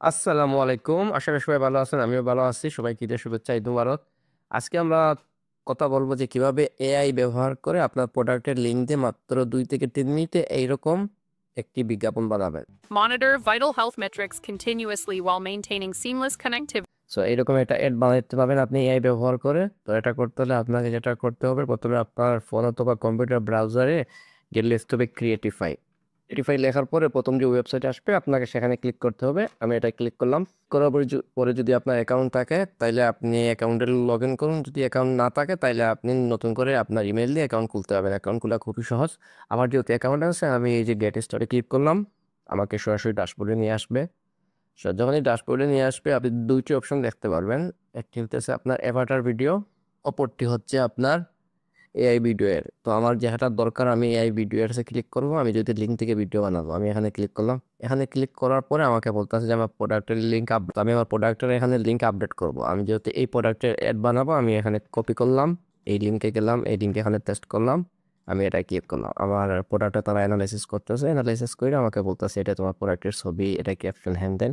আসসালামু আলাইকুম। আশা করি সবাই ভালো আছেন। আমিও ভালো আছি। সবাইকে ঈদের শুভেচ্ছা, ঈদ মুবারক। আজকে আমরা কথা বলবো যে কিভাবে এআই ব্যবহার করে আপনার প্রোডাক্টের লিঙ্ক দিয়ে মাত্র 2 থেকে 3 মিনিটে এইরকম একটি বিজ্ঞাপন বানাবেন। Monitor vital health metrics continuously while maintaining seamless connectivity. So এইরকম একটা অ্যাড বানাতে পারবেন আপনি এআই ব্যবহার করে। তো এটা করতে হলে আপনাকে যেটা করতে হবে, প্রথমে আপনার ফোন অথবা কম্পিউটার ব্রাউজারে গেলে লিখতে হবে ক্রিয়েটিফাই। ক্রিয়েটিফাই লেখার পরে প্রথম যে ওয়েবসাইট আসবে আপনাকে সেখানে ক্লিক করতে হবে। আমি এটা ক্লিক করলাম। করার পরে পরে যদি আপনার অ্যাকাউন্ট থাকে তাইলে আপনি অ্যাকাউন্টে লগ ইন করুন। যদি অ্যাকাউন্ট না থাকে তাইলে আপনি নতুন করে আপনার ইমেল দিয়ে অ্যাকাউন্ট খুলতে হবে। অ্যাকাউন্ট খোলা খুবই সহজ। আমার যেহেতু অ্যাকাউন্ট আছে আমি এই যে গেট স্টার্টে ক্লিক করলাম। আমাকে সরাসরি ড্যাশবোর্ডে নিয়ে আসবে। যখনই ড্যাশবোর্ডে নিয়ে আসবে আপনি দুইটি অপশন দেখতে পারবেন। একটি হচ্ছে আপনার অ্যাভাটার ভিডিও, অপরটি হচ্ছে আপনার এআই ভিডিও এর। তো আমার যেটা দরকার আমি এআই ভিডিও এর ক্লিক করব। আমি যদি লিঙ্ক থেকে ভিডিও বানাবো আমি এখানে ক্লিক করলাম। এখানে ক্লিক করার পরে আমাকে বলতেছে যে আমার প্রোডাক্টের লিঙ্ক আপডেট। আমি আমার প্রোডাক্টের এখানে লিঙ্ক আপডেট করব। আমি যেহেতু এই প্রোডাক্টের অ্যাড বানাবো আমি এখানে কপি করলাম, এই লিঙ্কে গেলাম, এই লিঙ্কে এখানে পেস্ট করলাম। আমি এটা ক্লিক করলাম। আমার প্রোডাক্টটা তারা অ্যানালাইসিস করতেছে। অ্যানালাইসিস করে আমাকে বলতেছে এটা তোমার প্রোডাক্টের ছবি, এটা ক্যাপশন, হ্যান্ড দেন।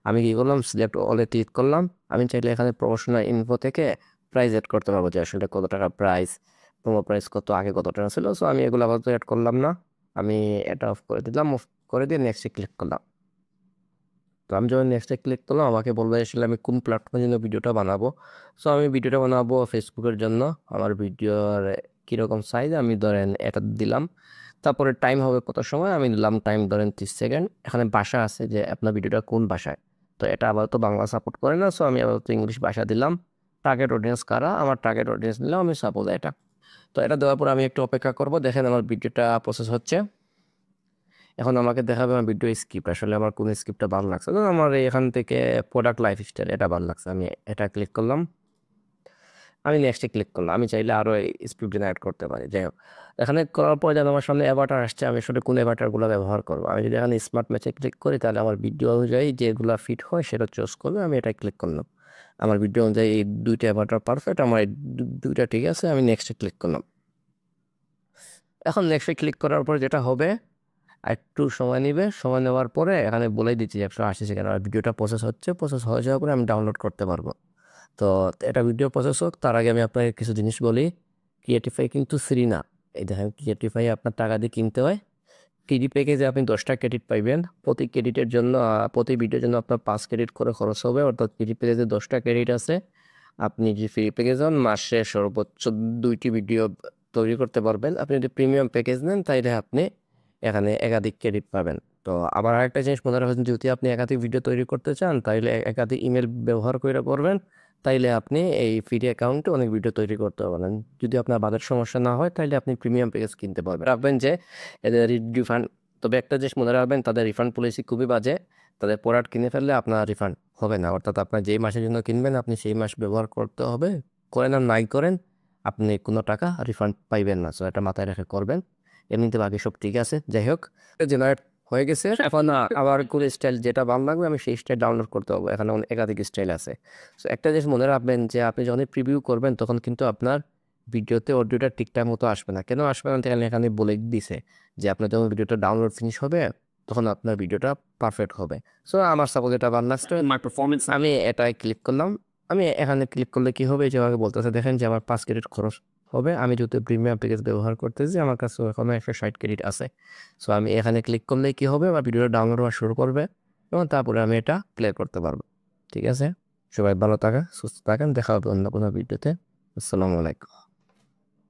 আমি কি করলাম, সিলেক্ট অলে ক্লিক করলাম। আমি চাইলে এখানে প্রমোশনাল ইনফো থেকে প্রাইস এড করতে পারবো যে আসলে কত টাকা প্রাইস, প্রোমো প্রাইস কত, আগে কত টাকা ছিল। সো আমি এগুলো আপাতত অ্যাড করলাম না। আমি এটা অফ করে দিলাম। অফ করে দিয়ে নেক্সটে ক্লিক করলাম। তো আমি যখন নেক্সটে ক্লিক করলাম আমাকে বলবে আসলে আমি কোন প্ল্যাটফর্মের জন্য ভিডিওটা বানাবো। সো আমি ভিডিওটা বানাবো ফেসবুকের জন্য। আমার ভিডিওর কীরকম সাইজ আমি ধরেন এটা দিলাম। তারপরে টাইম হবে কত সময়, আমি দিলাম টাইম ধরেন 30 সেকেন্ড। এখানে ভাষা আছে যে আপনার ভিডিওটা কোন ভাষায়। তো এটা আপাতত বাংলা সাপোর্ট করে না, সো আমি আপাতত ইংলিশ ভাষা দিলাম। টার্গেট অডিয়েন্স কারা, আমার টার্গেট অডিয়েন্স দিলাম আমি সাপোজ এটা। তো এটা দেওয়ার পর আমি একটু অপেক্ষা করব। দেখেন আমার ভিডিওটা প্রসেস হচ্ছে। এখন আমাকে দেখাবে আমার ভিডিও স্ক্রিপ্ট, আসলে আমার কোন স্ক্রিপ্টটা ভালো লাগছে। তো আমার এখান থেকে প্রোডাক্ট লাইফস্টাইল এটা ভালো লাগছে, আমি এটা ক্লিক করলাম। আমি নেক্সটে ক্লিক করলাম। আমি চাইলে আরও স্ক্রিপ্ট জেনারেট করতে পারি। যাই হোক, এখানে করার পরে যেন আমার সামনে অ্যাভাটার আসছে, আমি আসলে কোন অ্যাভাটারগুলো ব্যবহার করবো। আমি যদি এখানে স্মার্ট ম্যাচে ক্লিক করি তাহলে আমার ভিডিও অনুযায়ী যেগুলো ফিট হয় সেটা চুজ করবে। আমি এটা ক্লিক করলাম। আমার ভিডিও অনুযায়ী এই দুইটা অ্যাভাটার পারফেক্ট, আমার এই দুইটা ঠিক আছে। আমি নেক্সটে ক্লিক করলাম। এখন নেক্সটে ক্লিক করার পর যেটা হবে, একটু সময় নেবে। সময় নেওয়ার পরে এখানে বলেই দিচ্ছি 180 সেকেন্ড। আর ভিডিওটা প্রসেস হচ্ছে, প্রসেস হয়ে যাওয়ার পরে আমি ডাউনলোড করতে পারবো। তো এটা ভিডিও প্রসেস হোক তার আগে আমি আপনাকে কিছু জিনিস বলি। ক্রিয়েটিফাই কিন্তু ফ্রি না। এই দেখেন, ক্রিয়েটিফাই আপনার টাকা দিয়ে কিনতে হয়। ফ্রি প্যাকেজে আপনি 10টা ক্রেডিট পাইবেন। প্রতি ক্রেডিটের জন্য প্রতি ভিডিওর জন্য আপনার 5 ক্রেডিট করে খরচ হবে। অর্থাৎ ফ্রি প্যাকেজে 10টা ক্রেডিট আছে। আপনি যে ফ্রি প্যাকেজ হন মাসে সর্বোচ্চ 2টি ভিডিও তৈরি করতে পারবেন। আপনি যদি প্রিমিয়াম প্যাকেজ নেন তাইলে আপনি এখানে একাধিক ক্রেডিট পাবেন। তো আবার আরেকটা জিনিস মনে রাখবেন, যদি আপনি একাধিক ভিডিও তৈরি করতে চান তাইলে একাধিক ইমেল ব্যবহার করে করবেন। তাইলে আপনি এই ফ্রি অ্যাকাউন্টে অনেক ভিডিও তৈরি করতে পারেন। যদি আপনার বাজেট সমস্যা না হয় তাইলে আপনি প্রিমিয়াম প্যাকেজ কিনতে পারবেন। রাখবেন যে এদের রিফান্ড, তবে একটা জিনিস মনে রাখবেন, তাদের রিফান্ড পলিসি খুবই বাজে। তাদের প্রোডাক্ট কিনে ফেললে আপনার রিফান্ড হবে না। অর্থাৎ আপনার যেই মাসের জন্য কিনবেন আপনি সেই মাস ব্যবহার করতে হবে। করেন আর নাই করেন আপনি কোনো টাকা রিফান্ড পাইবেন না। সো এটা মাথায় রেখে করবেন। এমনিতে বাকি সব ঠিক আছে। যাই হোক, জেনারেট হয়ে গেছে। এখন আবার কোন স্টাইল যেটা ভালো লাগবে আমি সেই স্টাইল ডাউনলোড করতে হবে। এখানে একাধিক স্টাইল আছে। সো একটা জিনিস মনে রাখবেন যে আপনি যখন প্রিভিউ করবেন তখন কিন্তু আপনার ভিডিওতে অডিওটা ঠিকঠাক মতো আসবে না। কেন আসবে না এখানে বলে দিছে যে আপনার যখন ভিডিওটা ডাউনলোড ফিনিশ হবে তখন আপনার ভিডিওটা পারফেক্ট হবে। সো আমার সাপোজ এটা ভালো লাগছে, মাই পারফরমেন্স, আমি এটাই ক্লিক করলাম। আমি এখানে ক্লিক করলে কি হবে, যেভাবে বলতেছে দেখেন যে আমার 5 ক্রেডিট খরচ হবে। আমি যেহেতু প্রিমিয়াম প্যাকেজ ব্যবহার করতেছি আমার কাছে এখনো 160 ক্রেডিট আছে। সো আমি এখানে ক্লিক করলে কি হবে, আমার ভিডিওটা ডাউনলোড হওয়া শুরু করবে এবং তারপরে আমি এটা প্লে করতে পারবো। ঠিক আছে, সবাই ভালো থাকেন, সুস্থ থাকেন, দেখা হবে অন্য কোনো ভিডিওতে। আসসালামু আলাইকুম।